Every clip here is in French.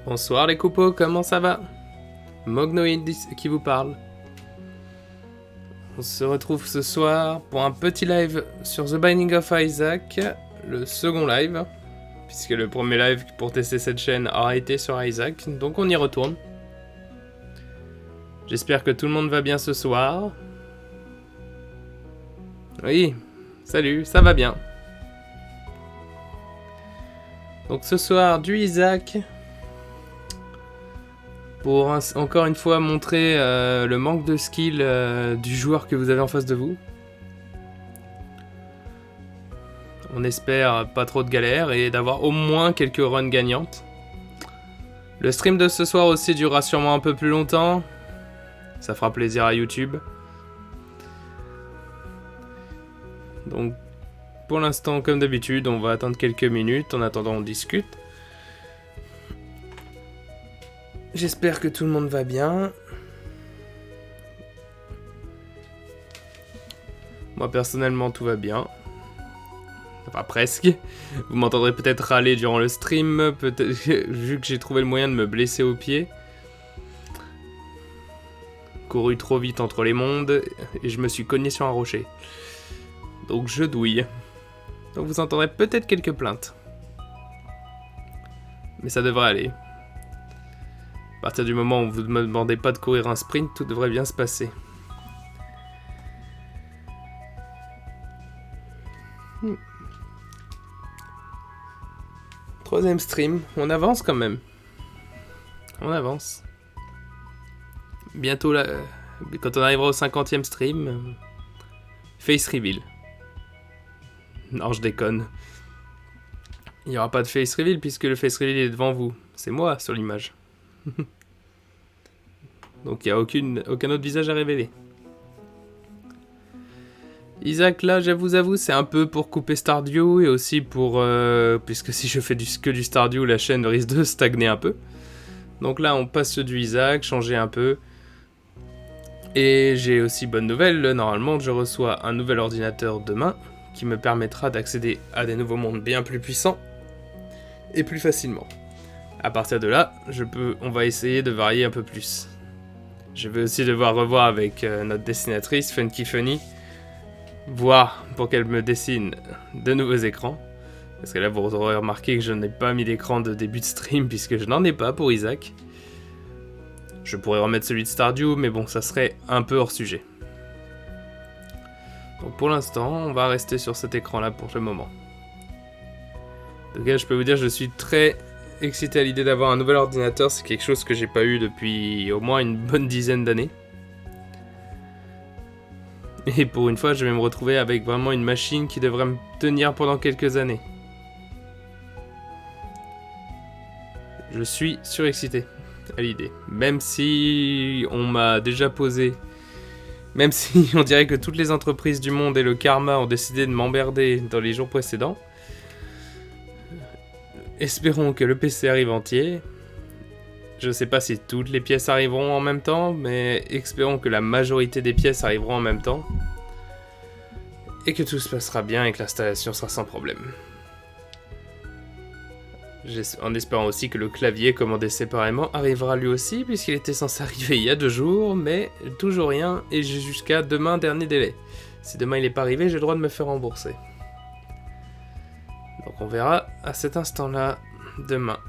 Bonsoir les coupos, comment ça va? Mognoid qui vous parle. On se retrouve ce soir pour un petit live sur The Binding of Isaac, le second live, puisque le premier live pour tester cette chaîne a été sur Isaac, donc on y retourne. J'espère que tout le monde va bien ce soir. Oui, salut, ça va bien. Donc ce soir, du Isaac, pour encore une fois montrer le manque de skill du joueur que vous avez en face de vous. On espère pas trop de galères et d'avoir au moins quelques runs gagnantes. Le stream de ce soir aussi durera sûrement un peu plus longtemps. Ça fera plaisir à YouTube. Donc pour l'instant, comme d'habitude, on va attendre quelques minutes. En attendant, on discute. J'espère que tout le monde va bien. Moi, personnellement, tout va bien. Enfin, presque. Vous m'entendrez peut-être râler durant le stream, vu que j'ai trouvé le moyen de me blesser au pied. Couru trop vite entre les mondes, et je me suis cogné sur un rocher. Donc je douille. Donc vous entendrez peut-être quelques plaintes. Mais ça devrait aller. À partir du moment où vous ne me demandez pas de courir un sprint, tout devrait bien se passer. Troisième stream, on avance quand même. On avance. Bientôt, là, quand on arrivera au 50e stream, face reveal. Non, je déconne. Il n'y aura pas de face reveal puisque le face reveal est devant vous. C'est moi sur l'image. Donc il n'y a aucun autre visage à révéler. Isaac, là, je vous avoue, c'est un peu pour couper Stardew et aussi pour... puisque si je fais que du Stardew, la chaîne risque de stagner un peu. Donc là, on passe du Isaac, changer un peu. Et j'ai aussi bonne nouvelle, normalement, je reçois un nouvel ordinateur demain qui me permettra d'accéder à des nouveaux mondes bien plus puissants et plus facilement. À partir de là, on va essayer de varier un peu plus. Je vais aussi devoir revoir avec notre dessinatrice, Funky Funny, voir pour qu'elle me dessine de nouveaux écrans. Parce que là, vous aurez remarqué que je n'ai pas mis l'écran de début de stream, puisque je n'en ai pas pour Isaac. Je pourrais remettre celui de Stardew, mais bon, ça serait un peu hors sujet. Donc pour l'instant, on va rester sur cet écran-là pour le moment. Donc là, je peux vous dire, je suis très excité à l'idée d'avoir un nouvel ordinateur. C'est quelque chose que j'ai pas eu depuis au moins une bonne dizaine d'années. Et pour une fois, je vais me retrouver avec vraiment une machine qui devrait me tenir pendant quelques années. Je suis surexcité à l'idée. Même si on m'a déjà posé... Même si on dirait que toutes les entreprises du monde et le karma ont décidé de m'emmerder dans les jours précédents. Espérons que le PC arrive entier. Je sais pas si toutes les pièces arriveront en même temps, mais espérons que la majorité des pièces arriveront en même temps. Et que tout se passera bien et que l'installation sera sans problème. En espérant aussi que le clavier commandé séparément arrivera lui aussi, puisqu'il était censé arriver il y a 2 jours, mais toujours rien, et j'ai jusqu'à demain dernier délai. Si demain il n'est pas arrivé, j'ai le droit de me faire rembourser. Donc on verra à cet instant-là demain.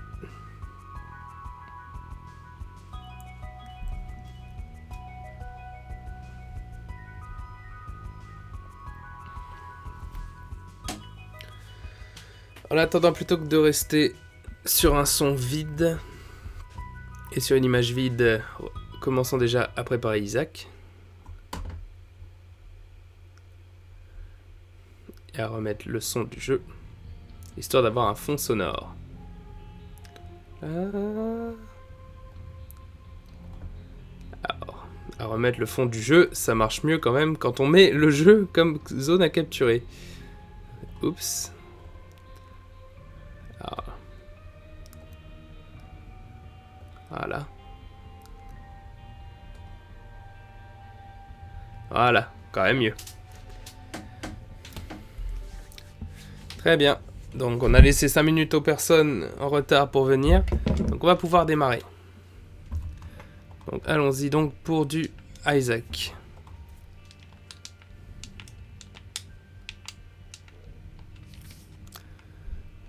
En attendant, plutôt que de rester sur un son vide et sur une image vide, commençons déjà à préparer Isaac. Et à remettre le son du jeu, histoire d'avoir un fond sonore. Alors, à remettre le fond du jeu, ça marche mieux quand même quand on met le jeu comme zone à capturer. Oups. Alors. Voilà. Voilà, quand même mieux. Très bien. Donc on a laissé 5 minutes aux personnes en retard pour venir. Donc on va pouvoir démarrer. Donc allons-y donc pour du Isaac.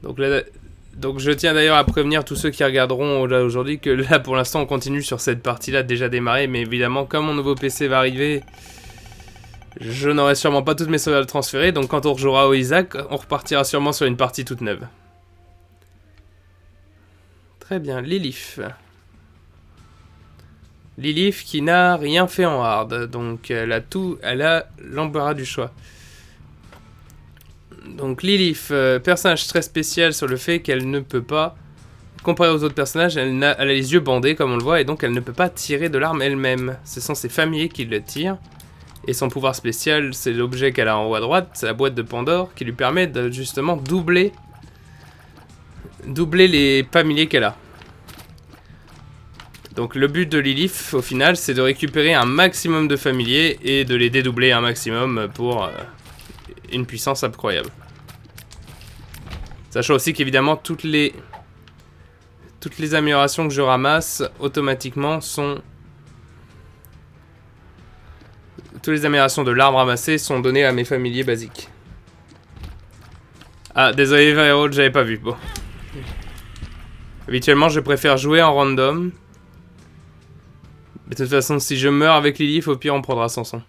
Donc là, je tiens d'ailleurs à prévenir tous ceux qui regarderont là aujourd'hui que là pour l'instant on continue sur cette partie-là déjà démarrée, mais évidemment comme mon nouveau PC va arriver, je n'aurai sûrement pas toutes mes sauvegardes transférées, donc quand on rejouera au Isaac, on repartira sûrement sur une partie toute neuve. Très bien, Lilith. Lilith qui n'a rien fait en hard, donc elle a l'embarras du choix. Donc Lilith, personnage très spécial sur le fait qu'elle ne peut pas, comparé aux autres personnages, elle a les yeux bandés comme on le voit, et donc elle ne peut pas tirer de l'arme elle-même. Ce sont ses familiers qui le tirent. Et son pouvoir spécial, c'est l'objet qu'elle a en haut à droite, c'est la boîte de Pandore, qui lui permet de justement doubler les familiers qu'elle a. Donc le but de Lilith, au final, c'est de récupérer un maximum de familiers et de les dédoubler un maximum pour une puissance incroyable. Sachant aussi qu'évidemment, toutes les améliorations que je ramasse, automatiquement, sont... Toutes les améliorations de l'arbre ramassé sont données à mes familiers basiques. Ah, désolé, Firewall, j'avais pas vu. Bon. Habituellement, je préfère jouer en random. Mais de toute façon, si je meurs avec Lilith, au pire, on prendra Samson.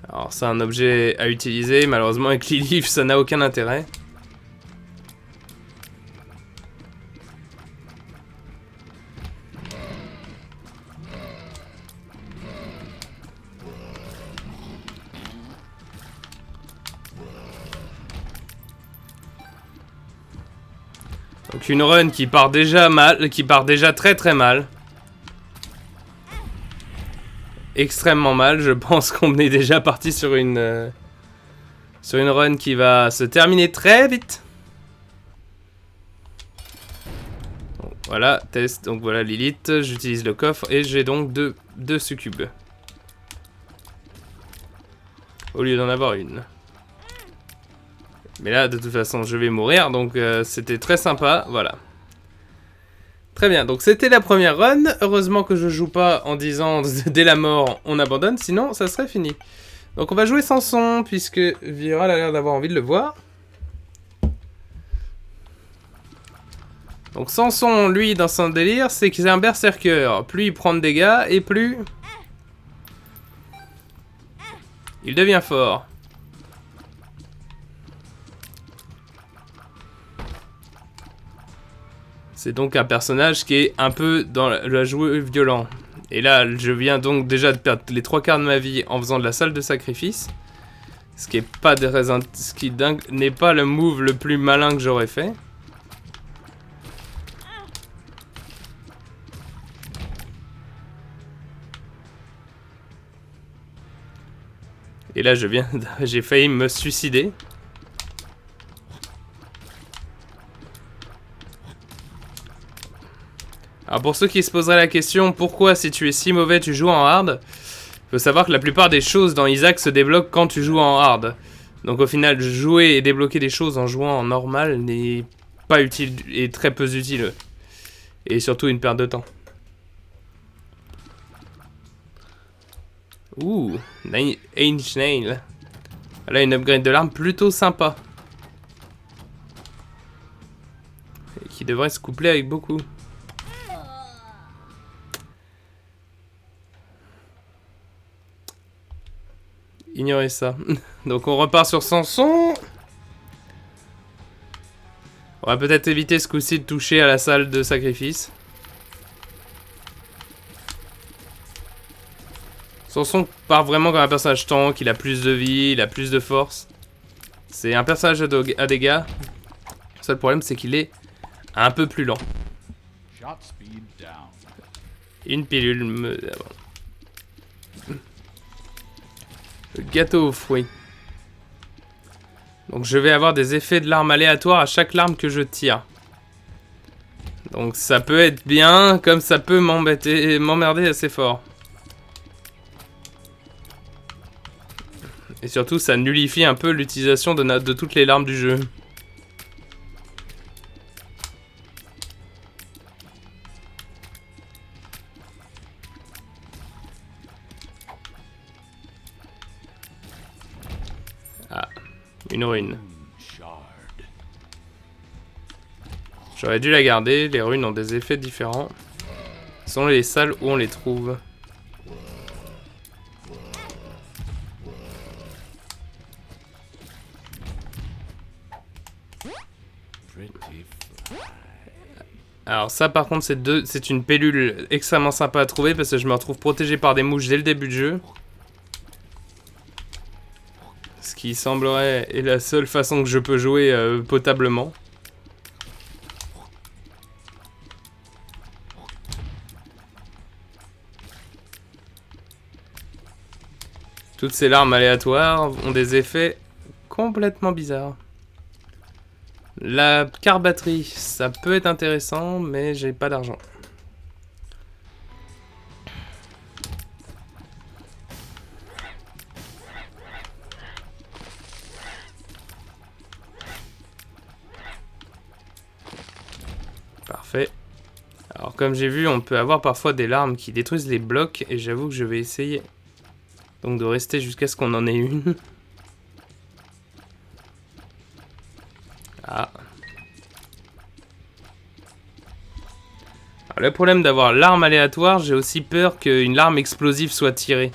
Alors, c'est un objet à utiliser. Malheureusement, avec Lilith, ça n'a aucun intérêt. Donc une run qui part déjà mal, qui part déjà très très mal. Extrêmement mal, je pense qu'on est déjà parti sur une run qui va se terminer très vite. Donc, voilà, test, donc voilà Lilith, j'utilise le coffre et j'ai donc deux succubes. Au lieu d'en avoir une. Mais là, de toute façon, je vais mourir, donc c'était très sympa, voilà. Très bien, donc c'était la première run. Heureusement que je joue pas en disant dès la mort, on abandonne, sinon ça serait fini. Donc on va jouer Samson, puisque Viral a l'air d'avoir envie de le voir. Donc Samson, lui, dans son délire, c'est qu'il est un berserker. Plus il prend de dégâts, et plus... il devient fort. C'est donc un personnage qui est un peu dans la jouer violent. Et là, je viens donc déjà de perdre les 3/4 de ma vie en faisant de la salle de sacrifice. Ce qui est pas n'est pas le move le plus malin que j'aurais fait. Et là, j'ai failli me suicider. Alors pour ceux qui se poseraient la question, pourquoi si tu es si mauvais tu joues en hard? Faut savoir que la plupart des choses dans Isaac se débloquent quand tu joues en hard. Donc au final, jouer et débloquer des choses en jouant en normal n'est pas utile et très peu utile. Et surtout une perte de temps. Ouh, Ainge Nail. Là, une upgrade de l'arme plutôt sympa. Et qui devrait se coupler avec beaucoup. Ignorez ça. Donc on repart sur Samson. On va peut-être éviter ce coup-ci de toucher à la salle de sacrifice. Samson part vraiment comme un personnage tank, il a plus de vie, il a plus de force. C'est un personnage à dégâts. Le seul problème c'est qu'il est un peu plus lent. Une pilule me... Le gâteau aux fruits. Donc je vais avoir des effets de larmes aléatoires à chaque larme que je tire. Donc ça peut être bien, comme ça peut m'emmerder assez fort. Et surtout, ça nullifie un peu l'utilisation de toutes les larmes du jeu. Ah, une rune. J'aurais dû la garder, les runes ont des effets différents. Selon les salles où on les trouve. Alors ça par contre c'est une pilule extrêmement sympa à trouver parce que je me retrouve protégé par des mouches dès le début du jeu. Ce qui semblerait est la seule façon que je peux jouer potablement. Toutes ces larmes aléatoires ont des effets complètement bizarres. La carte batterie, ça peut être intéressant, mais j'ai pas d'argent. Parfait. Alors comme j'ai vu, on peut avoir parfois des larmes qui détruisent les blocs, et j'avoue que je vais essayer donc de rester jusqu'à ce qu'on en ait une. Ah. Alors, le problème d'avoir l'arme aléatoire, j'ai aussi peur qu'une larme explosive soit tirée.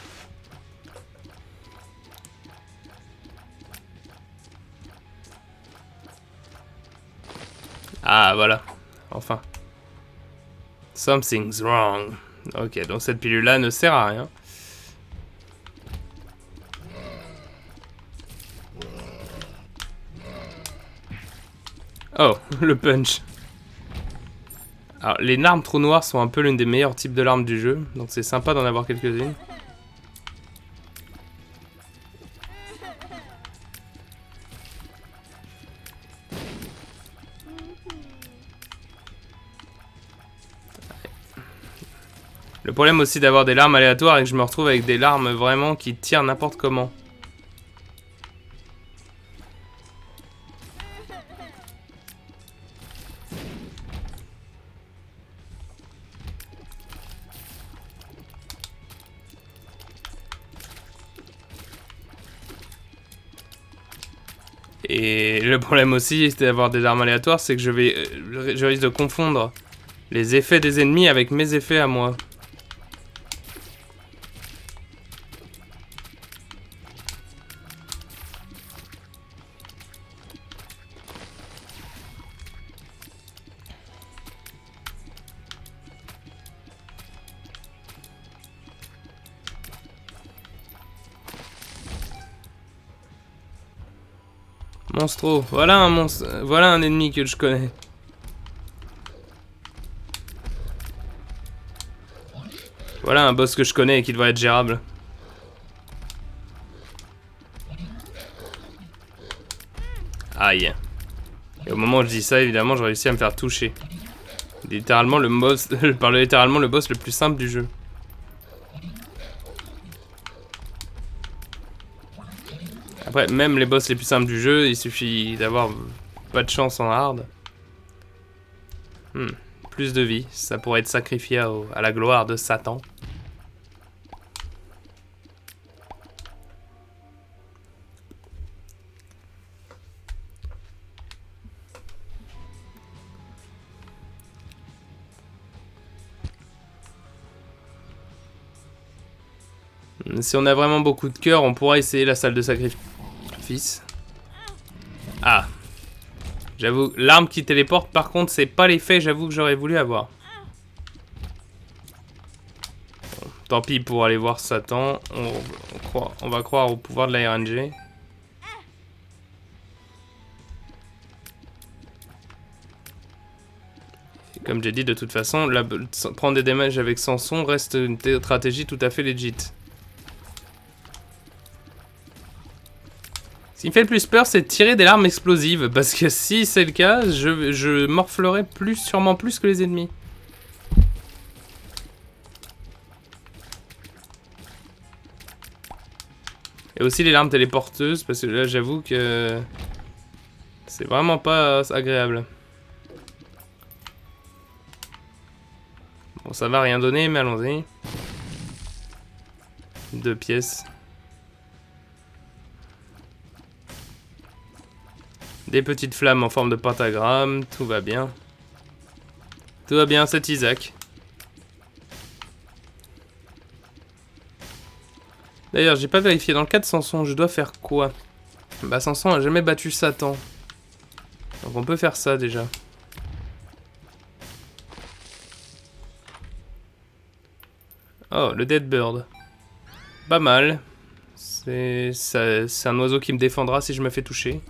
Ah, voilà. Enfin. Something's wrong. Ok, donc cette pilule-là ne sert à rien. Oh, le punch. Alors, les larmes trous noirs sont un peu l'une des meilleurs types de larmes du jeu, donc c'est sympa d'en avoir quelques-unes. Le problème aussi d'avoir des larmes aléatoires est que je me retrouve avec des larmes vraiment qui tirent n'importe comment. Et le problème aussi d'avoir des armes aléatoires, c'est que je risque de confondre les effets des ennemis avec mes effets à moi. Monstro, voilà un monstre, voilà un ennemi que je connais. Voilà un boss que je connais et qui devrait être gérable. Aïe. Et au moment où je dis ça, évidemment, je réussis à me faire toucher. Littéralement le boss, littéralement le boss le plus simple du jeu. Après, même les boss les plus simples du jeu, il suffit d'avoir pas de chance en hard. Plus de vie, ça pourrait être sacrifié à la gloire de Satan. Si on a vraiment beaucoup de cœur, on pourra essayer la salle de sacrifice. Ah. J'avoue, l'arme qui téléporte, par contre, c'est pas l'effet, j'avoue, que j'aurais voulu avoir. Bon, tant pis pour aller voir Satan. On va croire au pouvoir de la RNG. Et comme j'ai dit, de toute façon, prendre des damages avec Samson reste une stratégie tout à fait legit. Ce qui me fait le plus peur, c'est de tirer des larmes explosives, parce que si c'est le cas, je morflerai sûrement plus que les ennemis. Et aussi les larmes téléporteuses, parce que là j'avoue que c'est vraiment pas agréable. Bon, ça va rien donner, mais allons-y. 2 pièces. Des petites flammes en forme de pentagramme, tout va bien. Tout va bien, c'est Isaac. D'ailleurs, j'ai pas vérifié, dans le cas de Samson, je dois faire quoi? Bah Samson a jamais battu Satan. Donc on peut faire ça déjà. Oh, le Dead Bird. Pas mal. C'est un oiseau qui me défendra si je me fais toucher.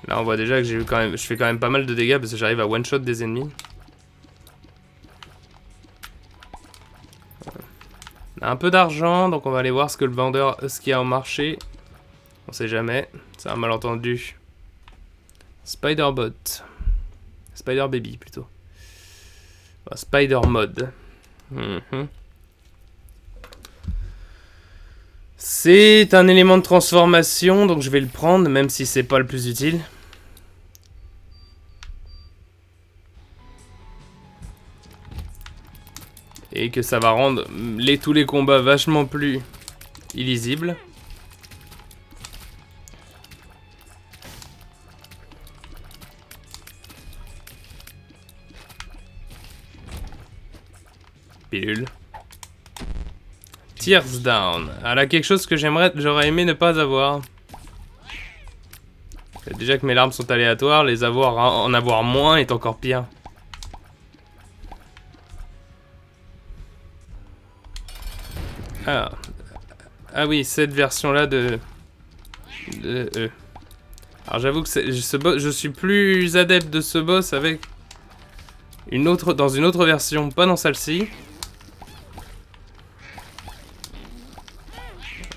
Là on voit déjà que je fais quand même pas mal de dégâts parce que j'arrive à one-shot des ennemis. On a un peu d'argent, donc on va aller voir ce que le vendeur, ce qu'il y a au marché. On sait jamais, c'est un malentendu. Spider-Bot. Spider-Baby plutôt. Enfin, Spider-Mode. C'est un élément de transformation, donc je vais le prendre, même si c'est pas le plus utile. Et que ça va rendre tous les combats vachement plus illisibles. Pilule. Tears Down. Ah là, quelque chose que j'aurais aimé ne pas avoir. Déjà que mes larmes sont aléatoires, en avoir moins est encore pire. Ah oui, cette version-là de Alors j'avoue que je suis plus adepte de ce boss avec dans une autre version, pas dans celle-ci.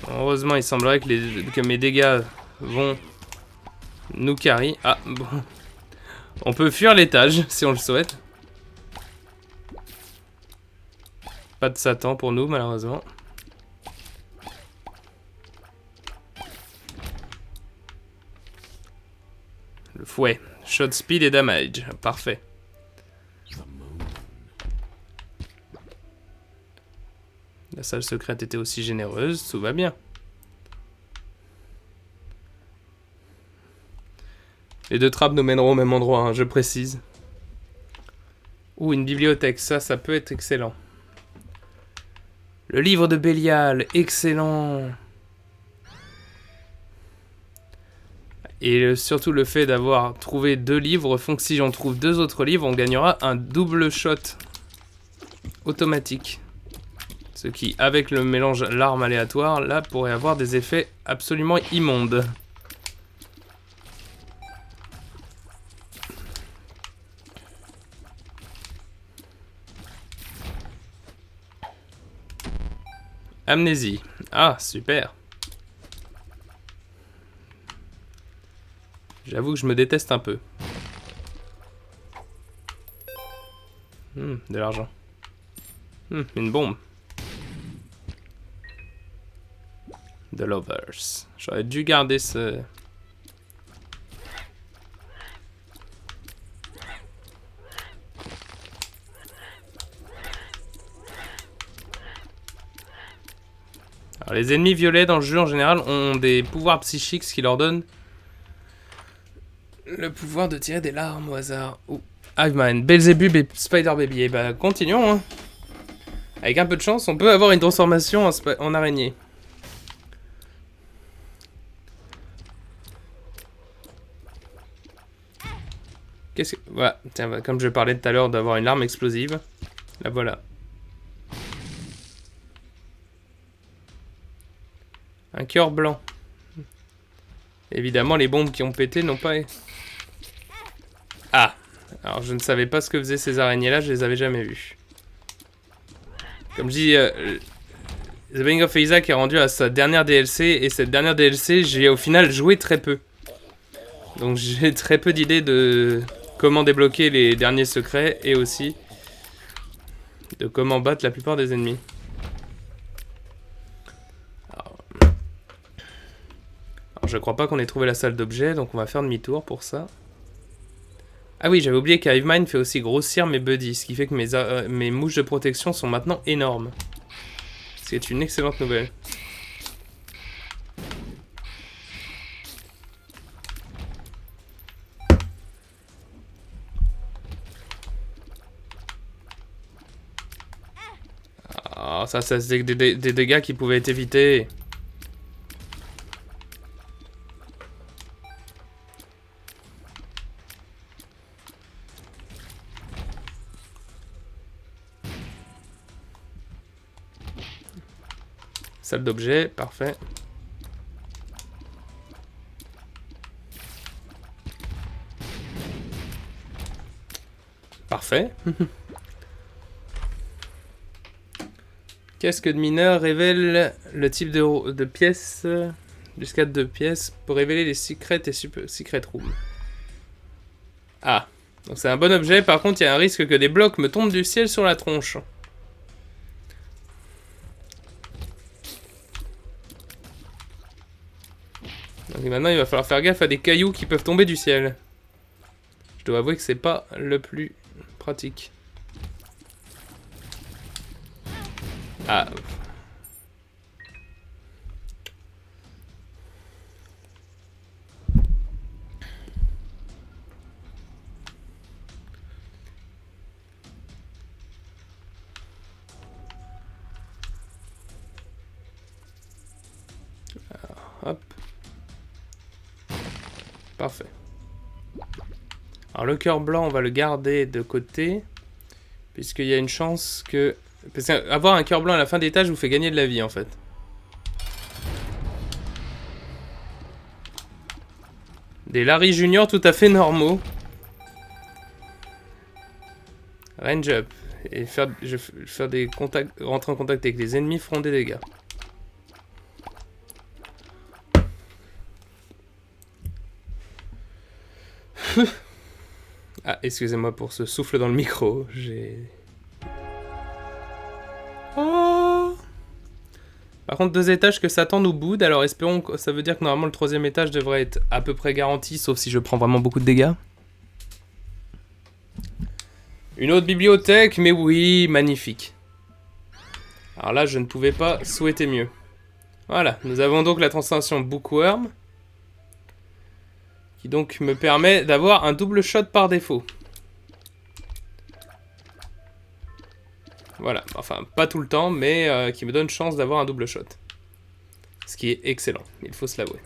Heureusement, il semblerait que mes dégâts vont nous carry. Ah, bon. On peut fuir l'étage, si on le souhaite. Pas de Satan pour nous, malheureusement. Le fouet. Shot speed et damage. Parfait. La salle secrète était aussi généreuse, tout va bien. Les 2 trappes nous mèneront au même endroit, hein, je précise. Ouh, une bibliothèque, ça peut être excellent. Le livre de Bélial, excellent. Et surtout le fait d'avoir trouvé 2 livres font que si j'en trouve 2 autres livres, on gagnera un double shot automatique. Ce qui, avec le mélange larmes aléatoire, là, pourrait avoir des effets absolument immondes. Amnésie. Ah, super. J'avoue que je me déteste un peu. De l'argent. Une bombe. The Lovers. J'aurais dû garder ce... Alors, les ennemis violets dans le jeu en général ont des pouvoirs psychiques, ce qui leur donne le pouvoir de tirer des larmes au hasard. Hiveman, Belzebub et Spider Baby. Et bah continuons. Hein. Avec un peu de chance, on peut avoir une transformation en araignée. Qu'est-ce que... Voilà, tiens, comme je parlais tout à l'heure d'avoir une larme explosive. La voilà. Un cœur blanc. Évidemment, les bombes qui ont pété n'ont pas... Ah! Alors, je ne savais pas ce que faisaient ces araignées-là, je les avais jamais vues. Comme je dis, The Binding of Isaac est rendu à sa dernière DLC, et cette dernière DLC, j'ai au final joué très peu. Donc j'ai très peu d'idées de comment débloquer les derniers secrets, et aussi de comment battre la plupart des ennemis. Alors je crois pas qu'on ait trouvé la salle d'objets, donc on va faire demi-tour pour ça. Ah oui, j'avais oublié qu'Hivemine fait aussi grossir mes buddies, ce qui fait que mes mouches de protection sont maintenant énormes. C'est une excellente nouvelle. Ah, ça c'est des dégâts qui pouvaient être évités. Salle d'objets, parfait. Parfait. Casque de mineur révèle le type de pièces jusqu'à 2 pièces pour révéler les secrets et secret rooms. Ah, donc c'est un bon objet, par contre il y a un risque que des blocs me tombent du ciel sur la tronche. Donc maintenant il va falloir faire gaffe à des cailloux qui peuvent tomber du ciel. Je dois avouer que c'est pas le plus pratique. Ah. Hop. Parfait. Alors le cœur blanc, on va le garder de côté. Puisqu'il y a une chance que... Parce qu'avoir un cœur blanc à la fin des tâches vous fait gagner de la vie en fait. Des Larry Junior tout à fait normaux. Range up. Et faire des contacts, rentrer en contact avec les ennemis feront des dégâts. Ah, excusez-moi pour ce souffle dans le micro. Oh. Par contre, 2 étages que Satan nous boude. Alors espérons que ça veut dire que normalement le 3e étage devrait être à peu près garanti, sauf si je prends vraiment beaucoup de dégâts. Une autre bibliothèque, mais oui, magnifique. Alors là, je ne pouvais pas souhaiter mieux. Voilà, nous avons donc la transformation Bookworm, qui donc me permet d'avoir un double shot par défaut. Voilà, enfin pas tout le temps, mais qui me donne chance d'avoir un double shot. Ce qui est excellent, il faut se l'avouer.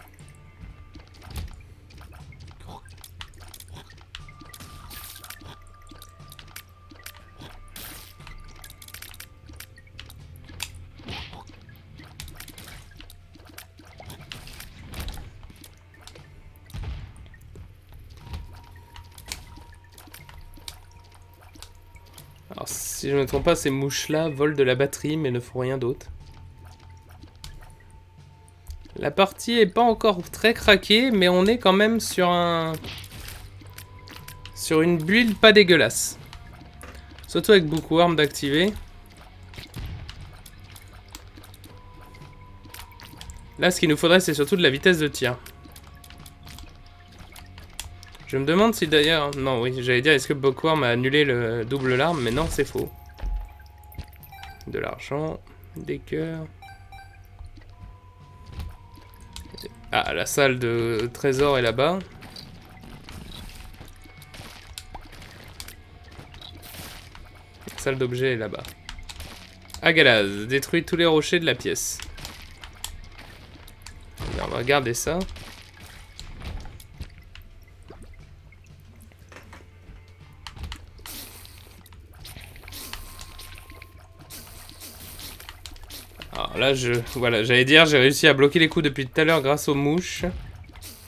Alors si je ne me trompe pas, ces mouches-là volent de la batterie mais ne font rien d'autre. La partie est pas encore très craquée, mais on est quand même sur une build pas dégueulasse. Surtout avec Bookworm d'activer. Là, ce qu'il nous faudrait, c'est surtout de la vitesse de tir. Je me demande si d'ailleurs... Non, oui, j'allais dire, est-ce que Bookworm a annulé le double larme? Mais non, c'est faux. De l'argent, des cœurs... Ah, la salle de trésor est là-bas. La salle d'objets est là-bas. Agalaz, détruit tous les rochers de la pièce. Alors, on va regarder ça. Alors là, voilà, j'allais dire, j'ai réussi à bloquer les coups depuis tout à l'heure grâce aux mouches.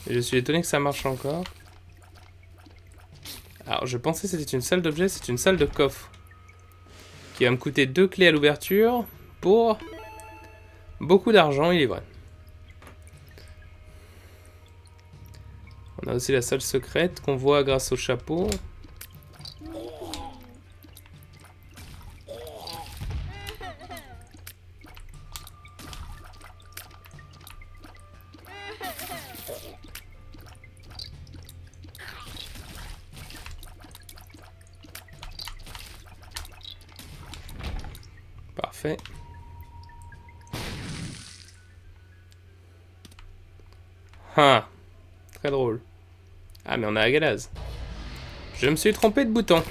Et je suis étonné que ça marche encore. Alors, je pensais que c'était une salle d'objets, c'est une salle de coffre. Qui va me coûter 2 clés à l'ouverture pour Beaucoup d'argent, il est vrai. On a aussi la salle secrète qu'on voit grâce au chapeau. Parfait. Ah, très drôle. Ah, mais on a Agalaz. Je me suis trompé de bouton.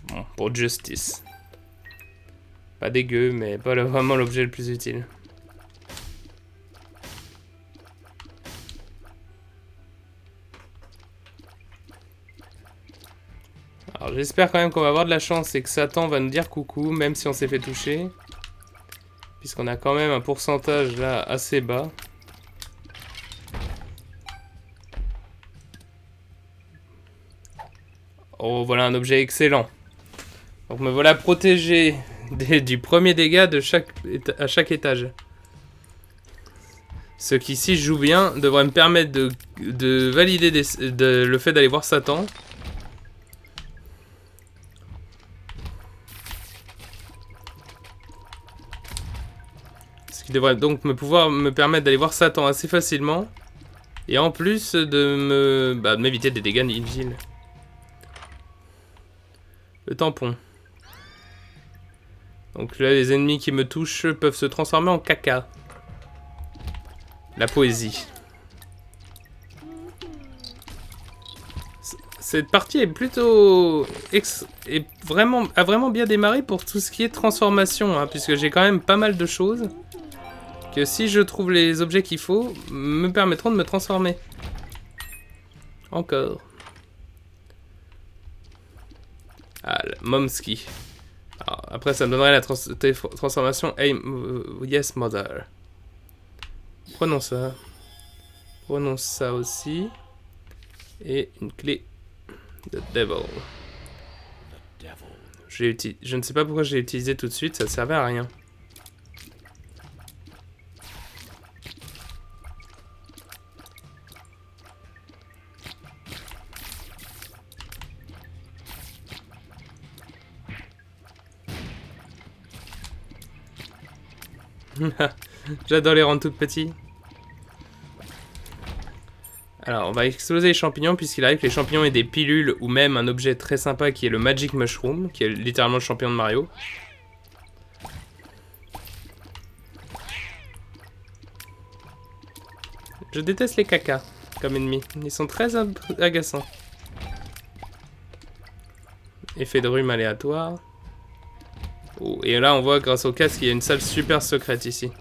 Bon, pour Justice. Pas dégueu, mais pas vraiment l'objet le plus utile. Alors j'espère quand même qu'on va avoir de la chance et que Satan va nous dire coucou, même si on s'est fait toucher. Puisqu'on a quand même un pourcentage là assez bas. Oh, voilà un objet excellent. Donc me voilà protégé du premier dégât de à chaque étage. Ce qui, si je joue bien, devrait me permettre de valider le fait d'aller voir Satan. Ce qui devrait donc me permettre d'aller voir Satan assez facilement. Et en plus de m'éviter des dégâts inutiles. Le tampon. Donc là, les ennemis qui me touchent peuvent se transformer en caca. La poésie. Cette partie est plutôt... a vraiment bien démarré pour tout ce qui est transformation, hein, puisque j'ai quand même pas mal de choses que si je trouve les objets qu'il faut, me permettront de me transformer. Encore. Ah, le Momski. Alors, après, ça me donnerait la transformation Hey, Yes Mother. Prenons ça. Prenons ça aussi. Et une clé de Devil. Je ne sais pas pourquoi je l'ai utilisé tout de suite, ça ne servait à rien. J'adore les rendre toutes petits. Alors, on va exploser les champignons, puisqu'il arrive que les champignons aient des pilules, ou même un objet très sympa qui est le Magic Mushroom, qui est littéralement le champion de Mario. Je déteste les cacas comme ennemis. Ils sont très agaçants. Effet de rhume aléatoire. Oh, et là, on voit grâce au casque qu'il y a une salle super secrète ici.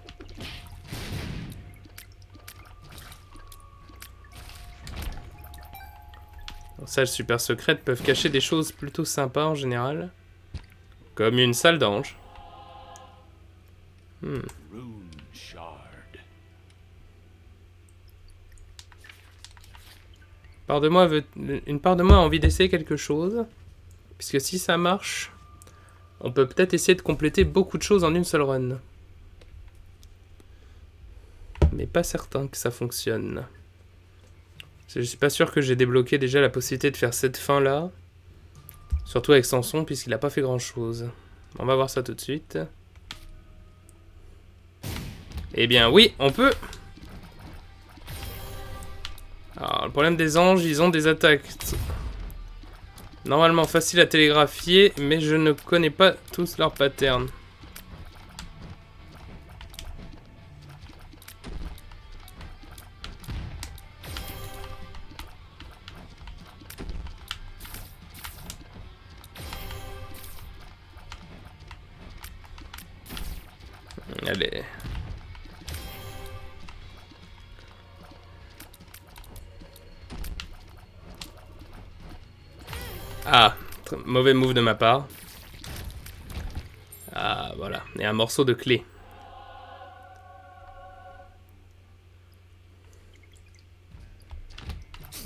Les salles super secrètes peuvent cacher des choses plutôt sympas en général. Comme une salle d'ange. Une part de moi a envie d'essayer quelque chose. Puisque si ça marche, on peut peut-être essayer de compléter beaucoup de choses en une seule run. Mais pas certain que ça fonctionne. Je suis pas sûr que j'ai débloqué déjà la possibilité de faire cette fin là. Surtout avec Samson puisqu'il n'a pas fait grand chose. On va voir ça tout de suite. Eh bien oui, on peut. Alors le problème des anges, ils ont des attaques normalement faciles à télégraphier, mais je ne connais pas tous leurs patterns. Allez. Ah, mauvais move de ma part. Ah, voilà. Et un morceau de clé.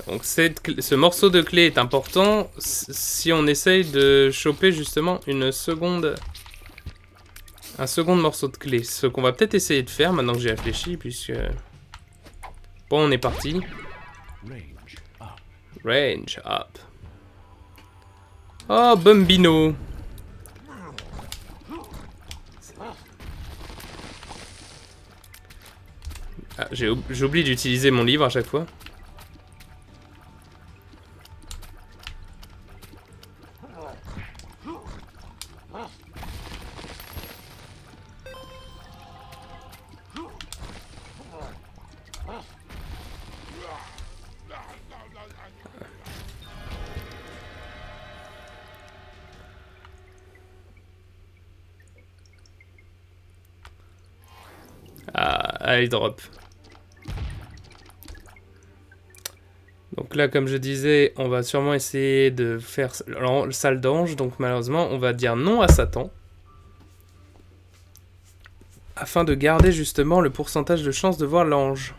Donc ce morceau de clé est important si on essaye de choper justement une seconde Un second morceau de clé. Ce qu'on va peut-être essayer de faire maintenant que j'ai réfléchi, puisque... Bon, on est parti. Range up. Oh, Bombino. Ah, j'oublie d'utiliser mon livre à chaque fois. Ah, drop. Donc là, comme je disais, on va sûrement essayer de faire salle d'ange. Donc malheureusement, on va dire non à Satan. Afin de garder justement le pourcentage de chance de voir l'ange.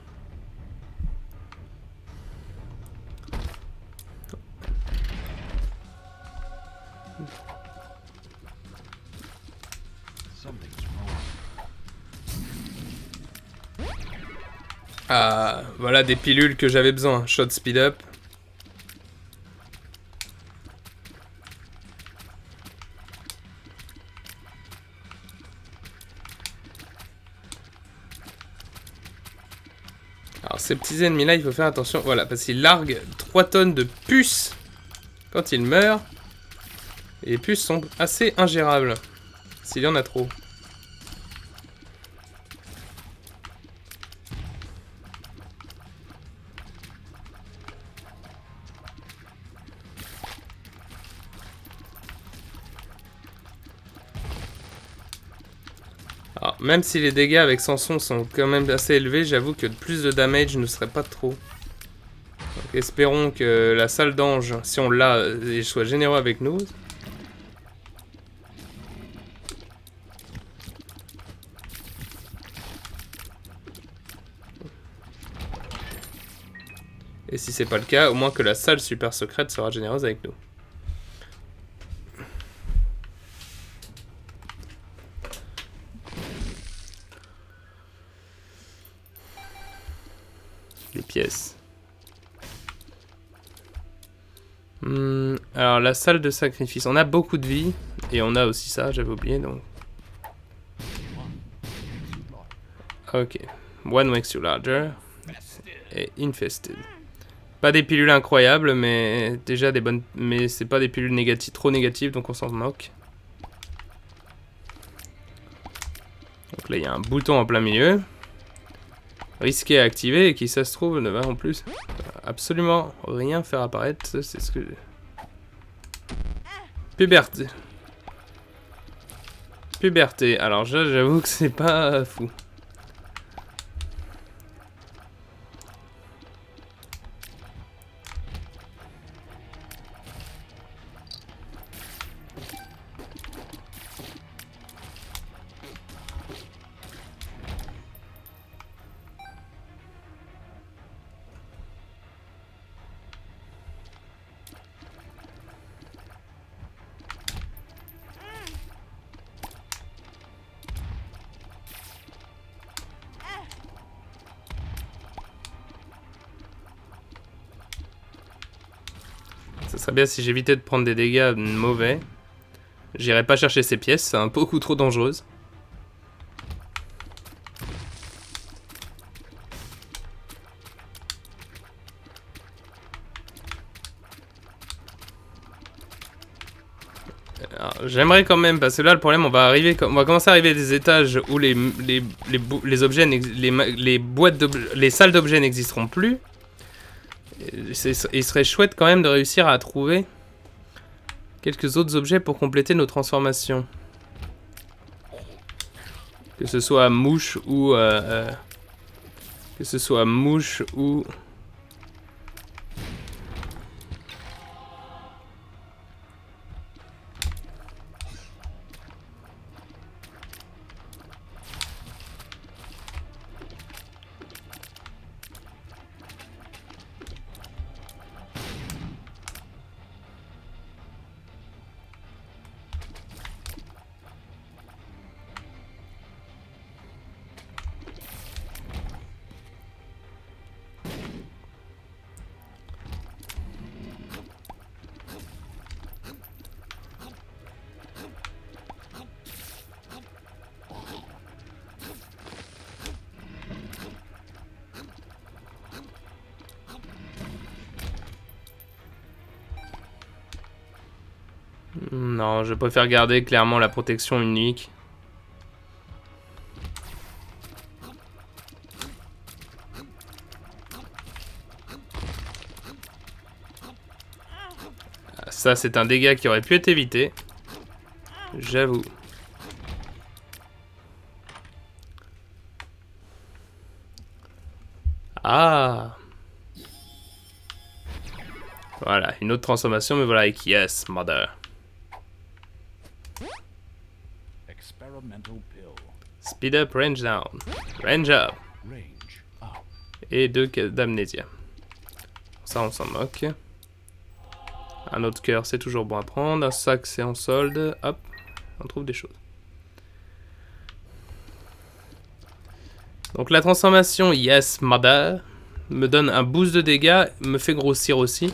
Ah, voilà des pilules que j'avais besoin. Shot speed up. Alors ces petits ennemis là, il faut faire attention. Voilà, parce qu'ils larguent 3 tonnes de puces quand ils meurent. Et les puces sont assez ingérables. S'il y en a trop. Alors, même si les dégâts avec Samson sont quand même assez élevés, j'avoue que plus de damage ne serait pas trop. Donc, espérons que la salle d'ange, si on l'a, soit généreux avec nous. Et si c'est pas le cas, au moins que la salle super secrète sera généreuse avec nous. Les pièces. Alors la salle de sacrifice. On a beaucoup de vie. Et on a aussi ça, j'avais oublié donc. Ok. One makes you larger. Et infested. Pas des pilules incroyables, mais déjà des bonnes. Mais c'est pas des pilules négatives, trop négatives, donc on s'en moque. Donc là il y a un bouton en plein milieu. Risqué à activer et qui ça se trouve ne va en plus absolument rien faire apparaître. C'est ce que... Puberté. Puberté. Alors j'avoue que c'est pas fou. Ça serait bien si j'évitais de prendre des dégâts mauvais. J'irai pas chercher ces pièces, c'est beaucoup trop dangereuse. J'aimerais quand même, parce que là le problème, on va commencer à arriver à des étages où les objets, les salles d'objets n'existeront plus. Il serait chouette quand même de réussir à trouver quelques autres objets pour compléter nos transformations. Que ce soit mouche ou... que ce soit mouche ou... Non, je préfère garder clairement la protection unique. Ça, c'est un dégât qui aurait pu être évité. J'avoue. Ah! Voilà, une autre transformation, mais voilà, avec Yes, Mother. Speed up, range down. Range up. Et 2 d'amnésia. Ça, on s'en moque. Un autre cœur, c'est toujours bon à prendre. Un sac, c'est en solde. Hop, on trouve des choses. Donc la transformation Yes Mother me donne un boost de dégâts, me fait grossir aussi.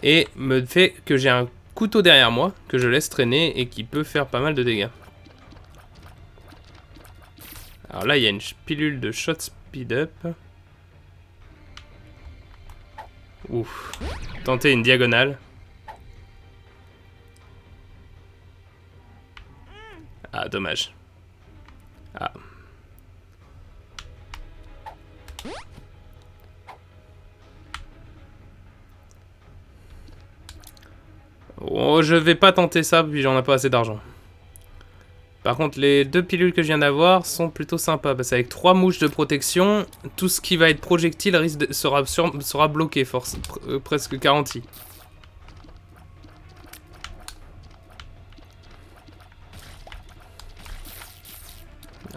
Et me fait que j'ai un couteau derrière moi, que je laisse traîner et qui peut faire pas mal de dégâts. Alors là, il y a une pilule de shot speed up. Ouf. Tenter une diagonale. Ah, dommage. Ah. Oh, je vais pas tenter ça, puis j'en ai pas assez d'argent. Par contre, les 2 pilules que je viens d'avoir sont plutôt sympas. Parce qu'avec 3 mouches de protection, tout ce qui va être projectile sera bloqué, presque garanti.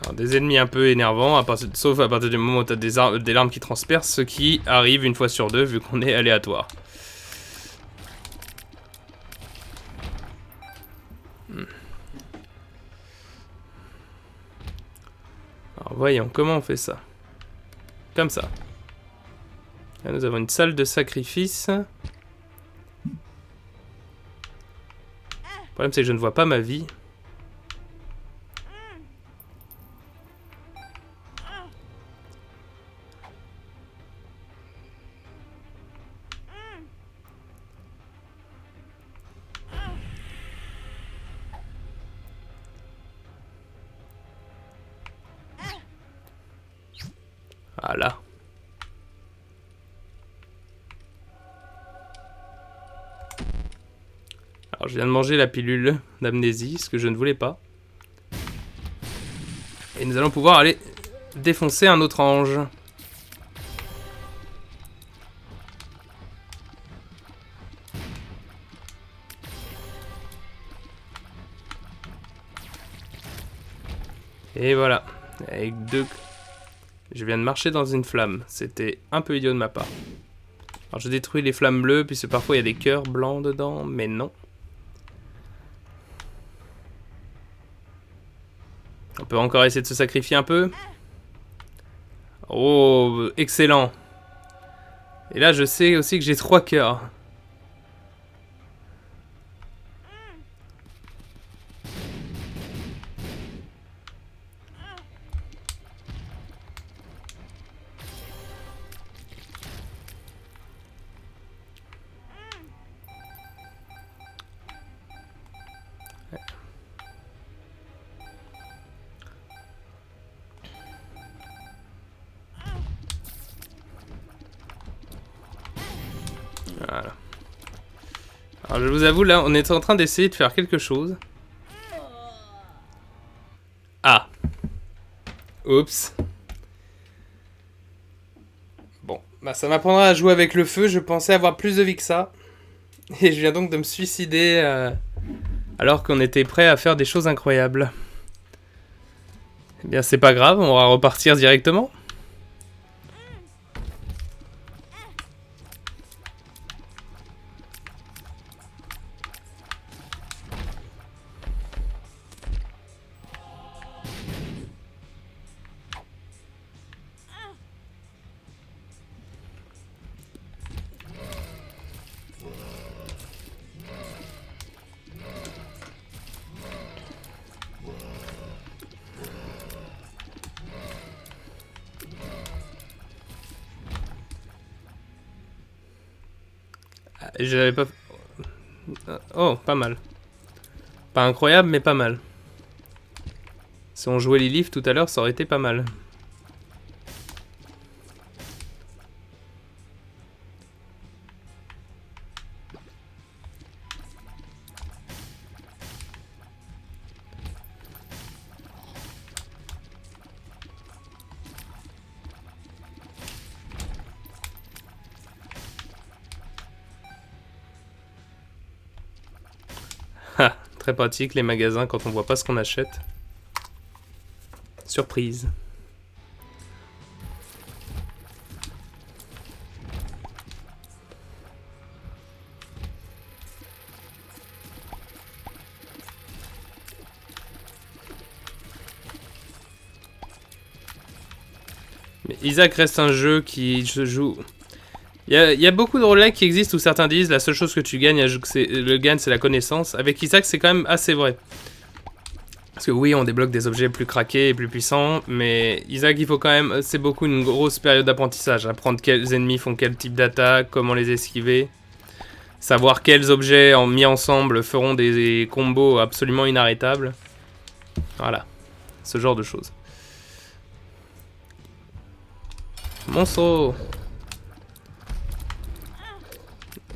Alors, des ennemis un peu énervants, sauf à partir du moment où tu as des larmes qui transpercent, ce qui arrive une fois sur deux, vu qu'on est aléatoire. Alors voyons, comment on fait ça? Comme ça. Là, nous avons une salle de sacrifice. Le problème, c'est que je ne vois pas ma vie. Voilà. Alors, je viens de manger la pilule d'amnésie, ce que je ne voulais pas. Et nous allons pouvoir aller défoncer un autre ange. Et voilà. Avec 2... Je viens de marcher dans une flamme. C'était un peu idiot de ma part. Alors je détruis les flammes bleues, puisque parfois il y a des cœurs blancs dedans, mais non. On peut encore essayer de se sacrifier un peu. Oh, excellent. Et là je sais aussi que j'ai 3 cœurs. Voilà. Alors je vous avoue, là, on est en train d'essayer de faire quelque chose. Ah. Oups. Bon, bah ça m'apprendra à jouer avec le feu. Je pensais avoir plus de vie que ça. Et je viens donc de me suicider alors qu'on était prêt à faire des choses incroyables. Eh bien, c'est pas grave, on va repartir directement. J'avais pas... Oh, pas mal. Pas incroyable, mais pas mal. Si on jouait Lilith tout à l'heure, ça aurait été pas mal. Ah, très pratique les magasins quand on voit pas ce qu'on achète. Surprise. Mais Isaac reste un jeu qui se joue... Il y a beaucoup de roguelikes qui existent où certains disent la seule chose que tu gagnes, c'est la connaissance. Avec Isaac, c'est quand même assez vrai. Parce que oui, on débloque des objets plus craqués et plus puissants, mais Isaac, il faut quand même... C'est beaucoup une grosse période d'apprentissage. Apprendre quels ennemis font quel type d'attaque, comment les esquiver. Savoir quels objets mis ensemble feront des combos absolument inarrêtables. Voilà. Ce genre de choses. Monceau.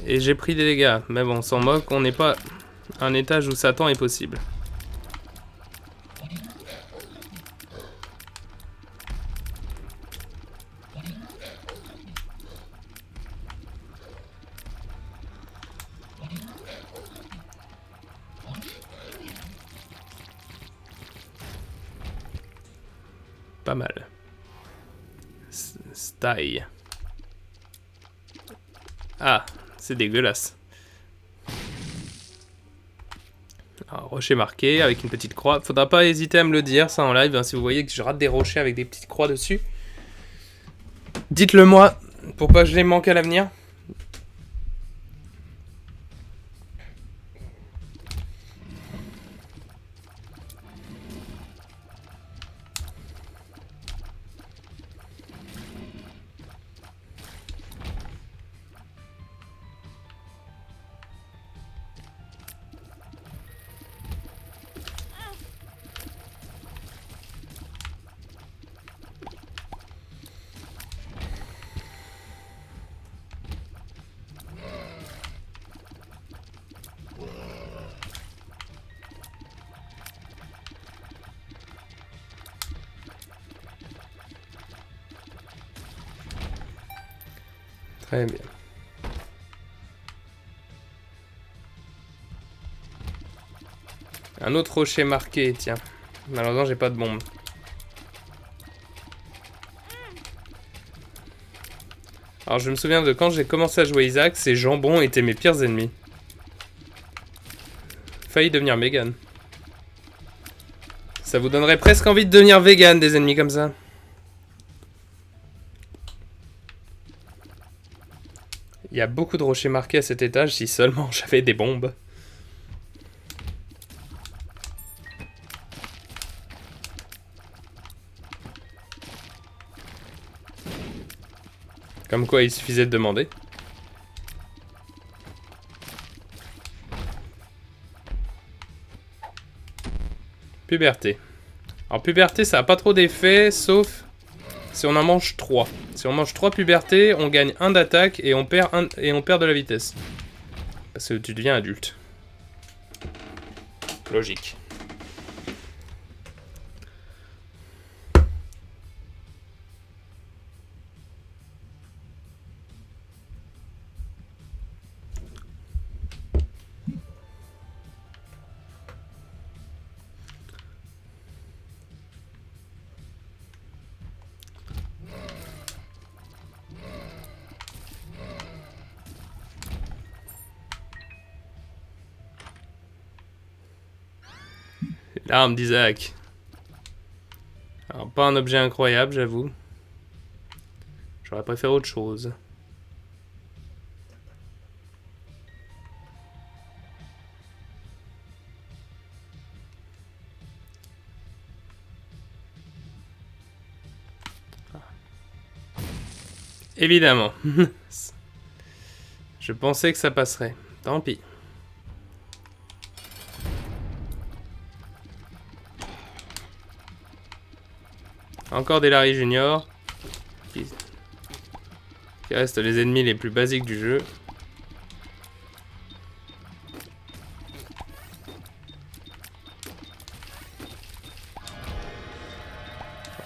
Et j'ai pris des dégâts. Mais bon, on s'en moque, on n'est pas à un étage où Satan est possible. Pas mal. Style. Ah, c'est dégueulasse. Alors, rocher marqué avec une petite croix. Faudra pas hésiter à me le dire, ça en live, hein, si vous voyez que je rate des rochers avec des petites croix dessus. Dites-le moi, pour pas que je les manque à l'avenir. Très bien. Un autre rocher marqué, tiens. Malheureusement, j'ai pas de bombe. Alors, je me souviens de quand j'ai commencé à jouer Isaac, ces jambons étaient mes pires ennemis. Failli devenir Megan. Ça vous donnerait presque envie de devenir vegan, des ennemis comme ça. Il y a beaucoup de rochers marqués à cet étage, si seulement j'avais des bombes. Comme quoi, il suffisait de demander. Puberté. Alors, puberté, ça n'a pas trop d'effet, sauf si on en mange 3. Si on mange 3 pubertés, on gagne 1 d'attaque et on perd de la vitesse. Parce que tu deviens adulte. Logique. L'arme d'Isaac. Alors, pas un objet incroyable, j'avoue. J'aurais préféré autre chose. Évidemment. Je pensais que ça passerait. Tant pis. Encore des Larry Junior. Qui restent les ennemis les plus basiques du jeu.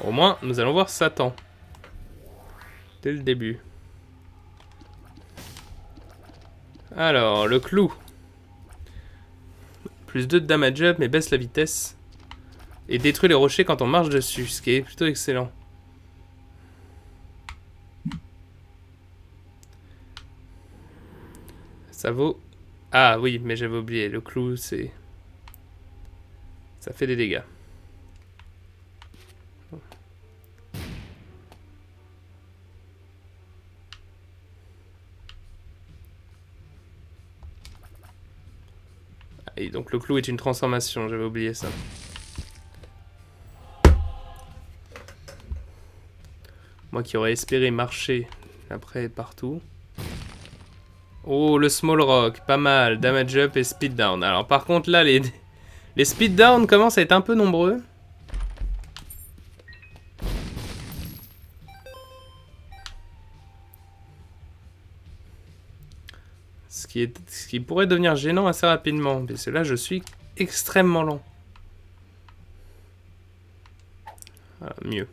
Au moins, nous allons voir Satan. Dès le début. Alors, le clou. Plus 2 de damage up, mais baisse la vitesse. Et détruit les rochers quand on marche dessus, ce qui est plutôt excellent. Ça vaut... Ah oui, mais j'avais oublié, le clou, c'est... Ça fait des dégâts. Et donc le clou est une transformation, j'avais oublié ça. Moi qui aurais espéré marcher après partout. Oh, le small rock, pas mal. Damage up et speed down. Alors par contre là, les speed down commencent à être un peu nombreux. Ce qui pourrait devenir gênant assez rapidement. Parce que là, je suis extrêmement lent. Voilà, mieux.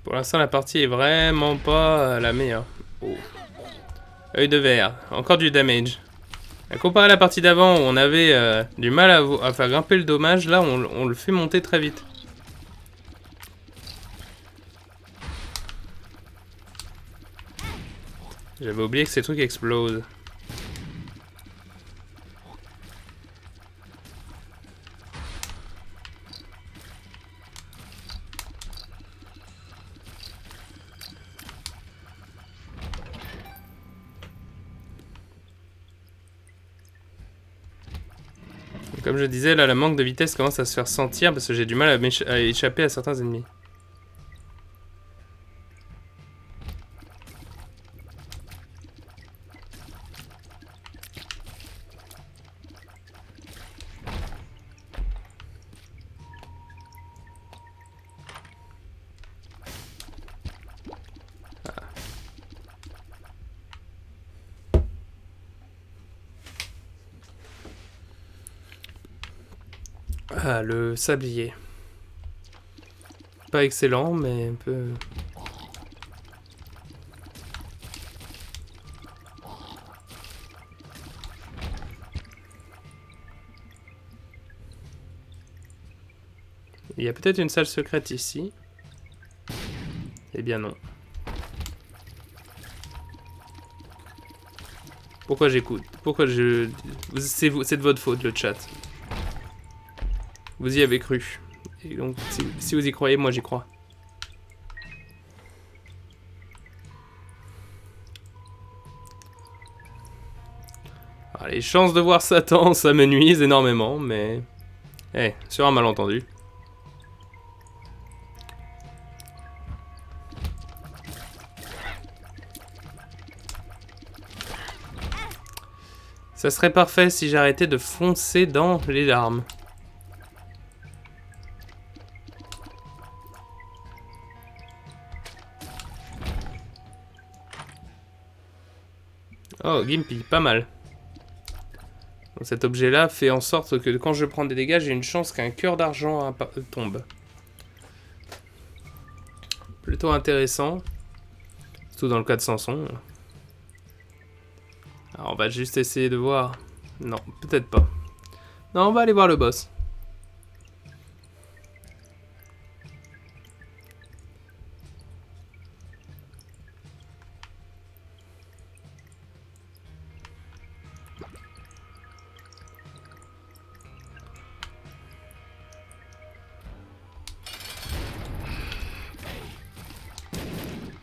Pour l'instant, la partie est vraiment pas la meilleure. Oh. Œil de verre, encore du damage. Comparé à la partie d'avant où on avait du mal à faire grimper le dommage, là on le fait monter très vite. J'avais oublié que ces trucs explosent. Comme je disais, là, le manque de vitesse commence à se faire sentir parce que j'ai du mal à échapper à certains ennemis. Ah, le sablier. Pas excellent, mais un peu... Il y a peut-être une salle secrète ici. Eh bien non. Pourquoi j'écoute? Pourquoi je... C'est de votre faute, le chat. Vous y avez cru. Et donc, si vous y croyez, moi j'y crois. Ah, les chances de voir Satan, ça me nuise énormément, mais... Eh, sur un malentendu. Ça serait parfait si j'arrêtais de foncer dans les larmes. Oh, Gimpy, pas mal. Donc cet objet-là fait en sorte que quand je prends des dégâts, j'ai une chance qu'un cœur d'argent tombe. Plutôt intéressant. Surtout dans le cas de Samson. Alors on va juste essayer de voir. Non, peut-être pas. Non, on va aller voir le boss.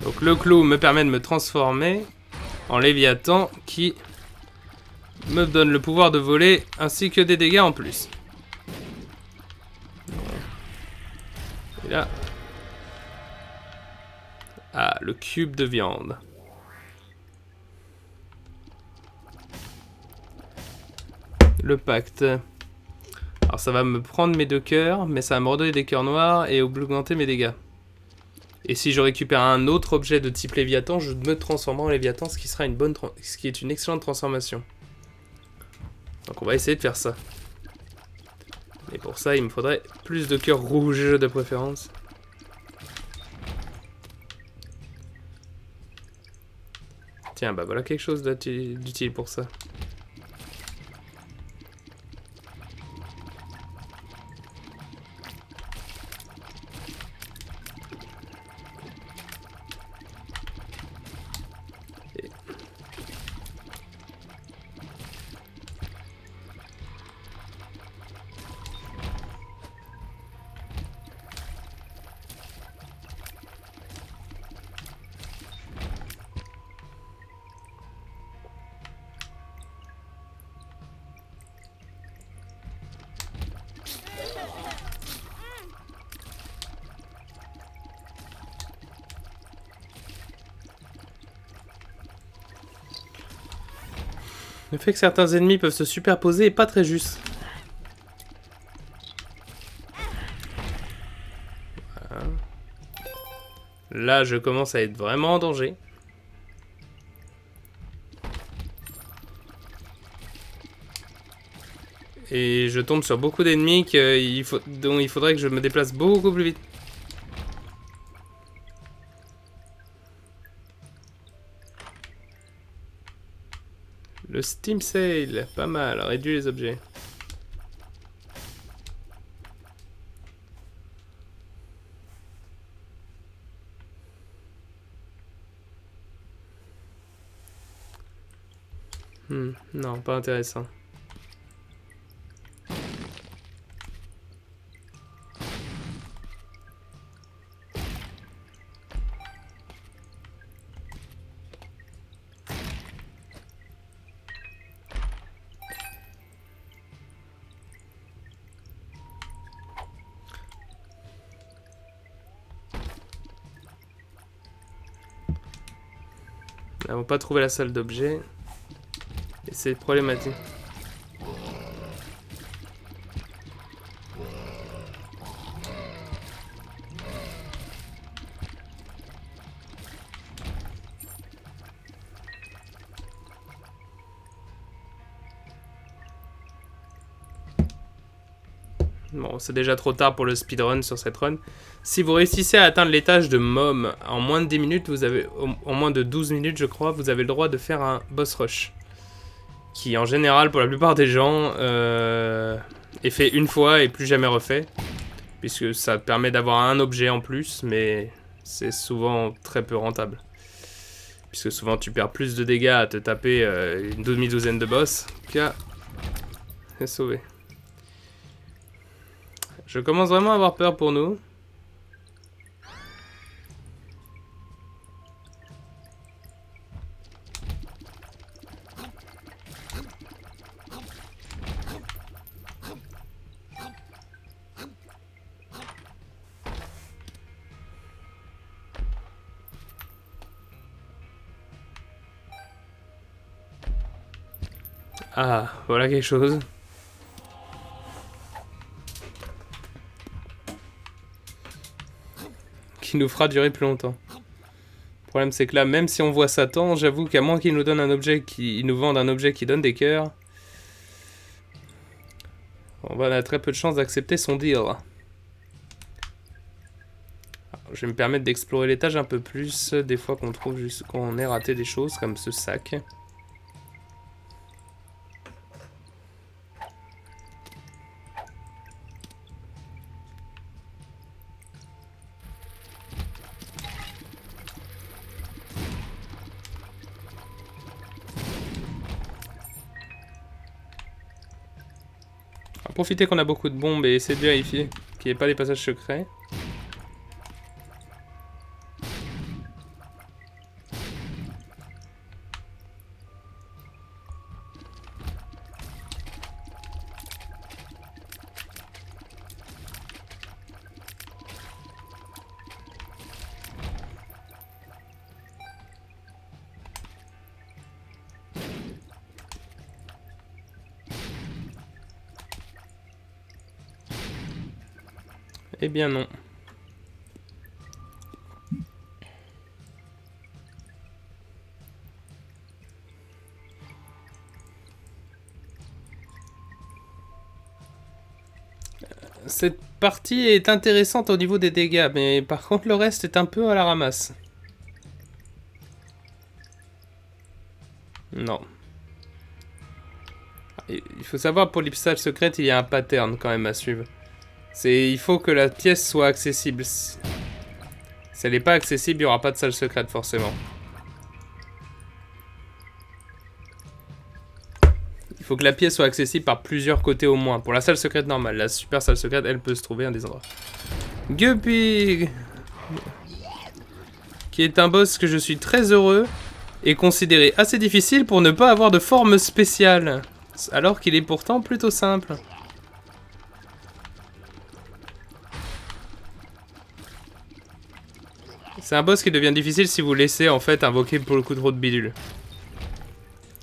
Donc le clou me permet de me transformer en Léviathan qui me donne le pouvoir de voler ainsi que des dégâts en plus. Et là... Ah, le cube de viande. Le pacte. Alors ça va me prendre mes 2 cœurs, mais ça va me redonner des cœurs noirs et augmenter mes dégâts. Et si je récupère un autre objet de type Léviathan, je me transforme en Léviathan, ce qui est une excellente transformation. Donc on va essayer de faire ça. Et pour ça, il me faudrait plus de cœurs rouges de préférence. Tiens, bah voilà quelque chose d'utile pour ça. Le fait que certains ennemis peuvent se superposer est pas très juste. Voilà. Là, je commence à être vraiment en danger. Et je tombe sur beaucoup d'ennemis dont il faudrait que je me déplace beaucoup plus vite. Le Steam Sale, pas mal, réduit les objets. Non, pas intéressant. Nous n'avons pas trouvé la salle d'objets. Et c'est problématique. Bon, c'est déjà trop tard pour le speedrun sur cette run. Si vous réussissez à atteindre l'étage de Mom en moins de 10 minutes, vous avez, en moins de 12 minutes je crois, vous avez le droit de faire un boss rush. Qui en général, pour la plupart des gens, est fait une fois et plus jamais refait. Puisque ça permet d'avoir un objet en plus, mais c'est souvent très peu rentable. Puisque souvent tu perds plus de dégâts à te taper une demi-douzaine de boss qu'à les sauver. Je commence vraiment à avoir peur pour nous. Ah, voilà quelque chose. Qui nous fera durer plus longtemps. Le problème c'est que là, même si on voit Satan, j'avoue qu'à moins qu'il nous donne un objet il nous vende un objet qui donne des cœurs, on a très peu de chances d'accepter son deal. Alors, je vais me permettre d'explorer l'étage un peu plus, des fois qu'on trouve juste qu'on ait raté des choses comme ce sac. Profitez qu'on a beaucoup de bombes et essayer de vérifier qu'il n'y ait pas des passages secrets. Eh bien non. Cette partie est intéressante au niveau des dégâts, mais par contre le reste est un peu à la ramasse. Non. Il faut savoir, pour l'ipsage secrète, il y a un pattern quand même à suivre. Il faut que la pièce soit accessible. Si elle n'est pas accessible, il n'y aura pas de salle secrète forcément. Il faut que la pièce soit accessible par plusieurs côtés au moins. Pour la salle secrète normale, la super salle secrète, elle peut se trouver à des endroits. Guppy, qui est un boss que je suis très heureux, est considéré assez difficile pour ne pas avoir de forme spéciale. Alors qu'il est pourtant plutôt simple. C'est un boss qui devient difficile si vous laissez en fait invoquer beaucoup trop de bidules.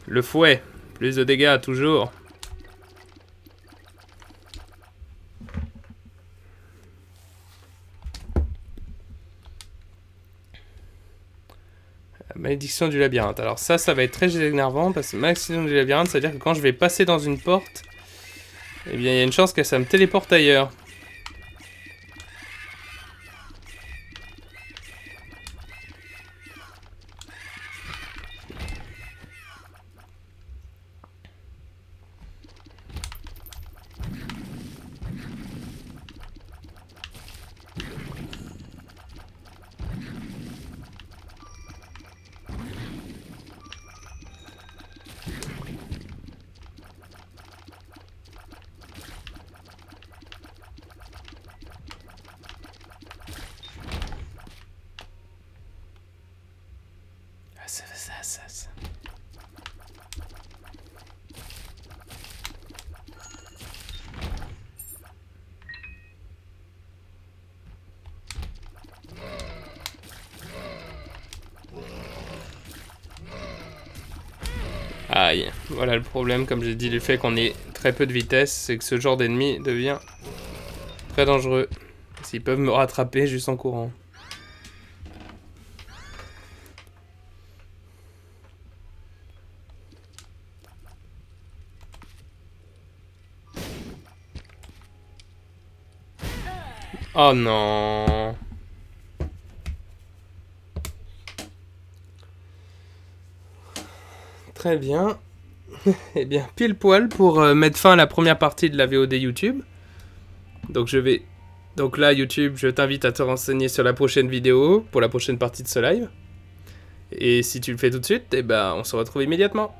Le fouet. Plus de dégâts, toujours. Malédiction du labyrinthe. Alors ça va être très énervant parce que malédiction du labyrinthe, c'est-à-dire que quand je vais passer dans une porte, eh bien il y a une chance que ça me téléporte ailleurs. Aïe, voilà le problème, comme j'ai dit, le fait qu'on ait très peu de vitesse, c'est que ce genre d'ennemi devient très dangereux. S'ils peuvent me rattraper juste en courant. Oh non. Très bien. Eh bien, pile poil pour mettre fin à la première partie de la VOD YouTube. Donc Donc là, YouTube, je t'invite à te renseigner sur la prochaine vidéo pour la prochaine partie de ce live. Et si tu le fais tout de suite, eh ben, on se retrouve immédiatement.